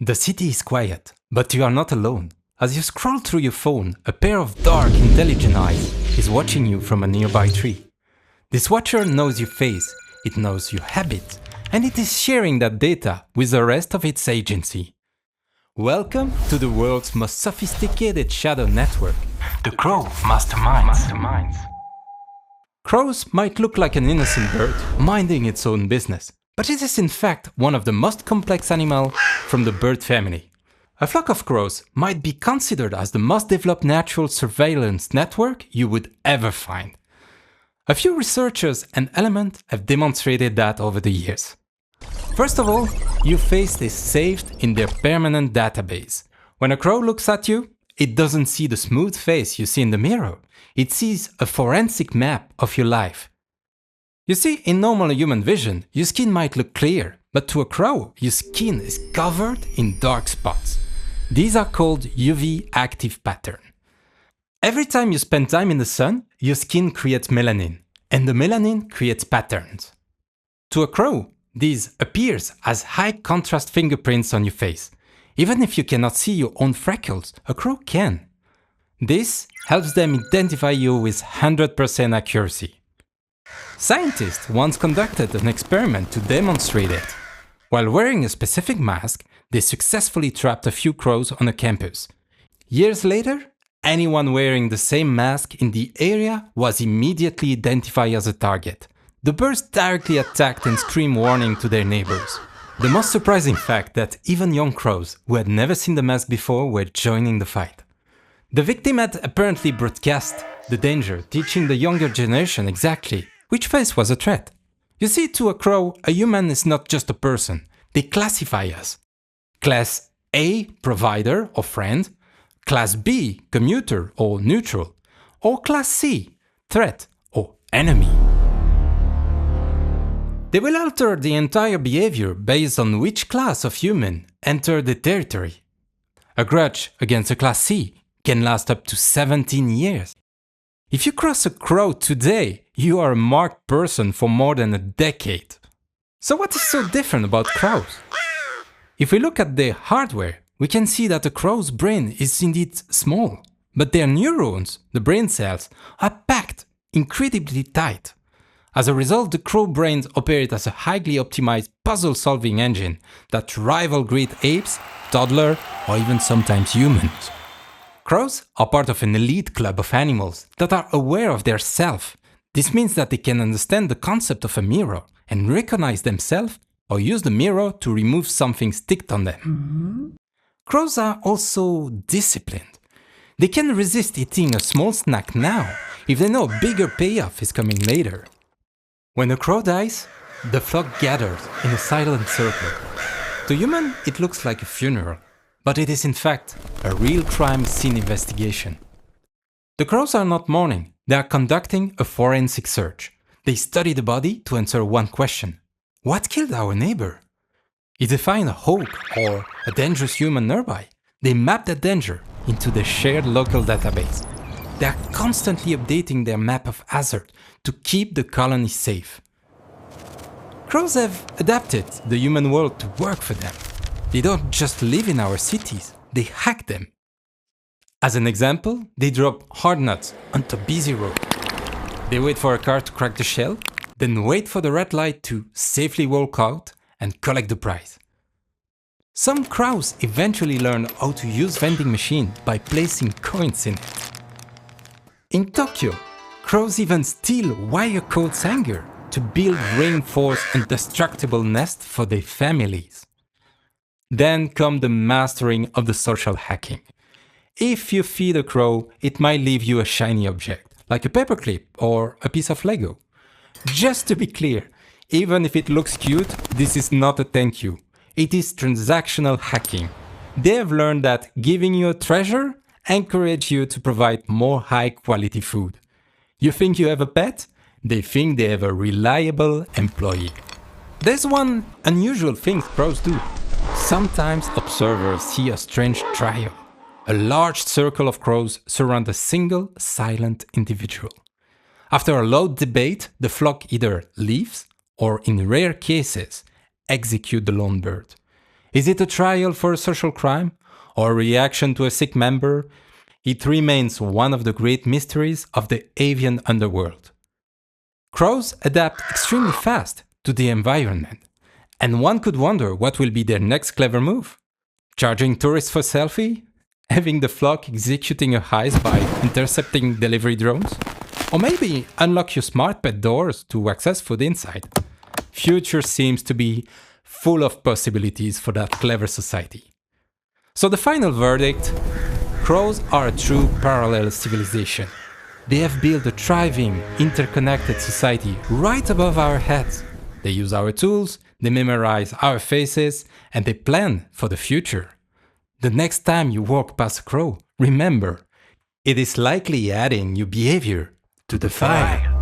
The city is quiet, but you are not alone. As you scroll through your phone, a pair of dark, intelligent eyes is watching you from a nearby tree. This watcher knows your face, it knows your habits, and it is sharing that data with the rest of its agency. Welcome to the world's most sophisticated shadow network, the Crow Masterminds. Crows might look like an innocent bird, minding its own business, but it is in fact one of the most complex animals from the bird family. A flock of crows might be considered as the most developed natural surveillance network you would ever find. A few researchers and elements have demonstrated that over the years. First of all, your face is saved in their permanent database. When a crow looks at you, it doesn't see the smooth face you see in the mirror. It sees a forensic map of your life. You see, in normal human vision, your skin might look clear, but to a crow, your skin is covered in dark spots. These are called UV active pattern. Every time you spend time in the sun, your skin creates melanin, and the melanin creates patterns. To a crow, these appears as high contrast fingerprints on your face. Even if you cannot see your own freckles, a crow can. This helps them identify you with 100% accuracy. Scientists once conducted an experiment to demonstrate it. While wearing a specific mask, they successfully trapped a few crows on a campus. Years later, anyone wearing the same mask in the area was immediately identified as a target. The birds directly attacked and screamed warning to their neighbors. The most surprising fact that even young crows who had never seen the mask before were joining the fight. The victim had apparently broadcast the danger, teaching the younger generation exactly which face was a threat. You see, to a crow, a human is not just a person. They classify us. Class A, provider or friend. Class B, commuter or neutral. Or Class C, threat or enemy. They will alter the entire behavior based on which class of human enter the territory. A grudge against a Class C can last up to 17 years. If you cross a crow today, you are a marked person for more than a decade. So what is so different about crows? If we look at their hardware, we can see that a crow's brain is indeed small, but their neurons, the brain cells, are packed incredibly tight. As a result, the crow brains operate as a highly optimized puzzle-solving engine that rival great apes, toddlers, or even sometimes humans. Crows are part of an elite club of animals that are aware of their self. This means that they can understand the concept of a mirror and recognize themselves or use the mirror to remove something sticked on them. Crows are also disciplined. They can resist eating a small snack now if they know a bigger payoff is coming later. When a crow dies, the flock gathers in a silent circle. To humans, it looks like a funeral. But it is in fact a real crime scene investigation. The crows are not mourning, they are conducting a forensic search. They study the body to answer one question. What killed our neighbor? If they find a hawk or a dangerous human nearby, they map that danger into the shared local database. They are constantly updating their map of hazard to keep the colony safe. Crows have adapted the human world to work for them. They don't just live in our cities, they hack them. As an example, they drop hard nuts onto a busy road. They wait for a car to crack the shell, then wait for the red light to safely walk out and collect the prize. Some crows eventually learn how to use vending machine by placing coins in it. In Tokyo, crows even steal wire coats hanger to build reinforced indestructible nests for their families. Then come the mastering of the social hacking. If you feed a crow, it might leave you a shiny object, like a paperclip or a piece of Lego. Just to be clear, even if it looks cute, this is not a thank you. It is transactional hacking. They have learned that giving you a treasure encourages you to provide more high-quality food. You think you have a pet? They think they have a reliable employee. There's one unusual thing crows do. Sometimes observers see a strange trio. A large circle of crows surround a single, silent individual. After a loud debate, the flock either leaves or, in rare cases, execute the lone bird. Is it a trial for a social crime or a reaction to a sick member? It remains one of the great mysteries of the avian underworld. Crows adapt extremely fast to the environment, and one could wonder what will be their next clever move. Charging tourists for selfie? Having the flock executing a heist by intercepting delivery drones? Or maybe unlock your smart pet doors to access food inside? Future seems to be full of possibilities for that clever society. So the final verdict: crows are a true parallel civilization. They have built a thriving, interconnected society right above our heads. They use our tools, they memorize our faces, and they plan for the future. The next time you walk past a crow, remember, it is likely adding new behavior to the fire.